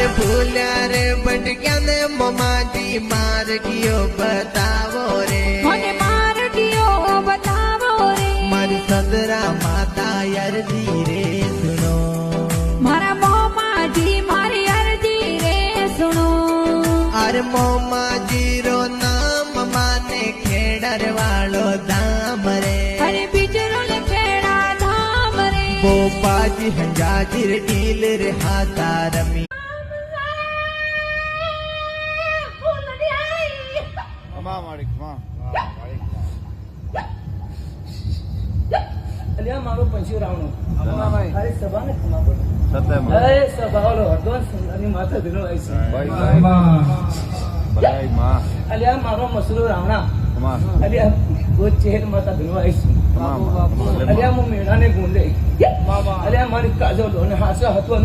अरे भूल्या रे भटक्या ने ममाजी मार गयो बतावो रे મને મારટીઓ બતાવો રે मारी सदरा माता अर्जी रे सुनो મારા મોમાજી મારી અરજી રે સુનો अरे मोमाजी रो नाम माने खेडर वालो धाम रे અરે બીજરો ખેડા ધામ રે बोपाजी हंजाजीर ढील रे हाथा रमी અલ્યા મારો પંચી રાવણો અરે સભા ને ખમા બોલો અરે સભા વાળો હરદોન સુંદરની માથા ધીનો આવીશ અલ્યા મારો મસલો રાવણા અલ્યા ગોચ ચહેર માથા ધીનો આવીશ અલ્યા હું મેળાને ગુંડે અલ્યા મારી કાજલ અને હાસો હતો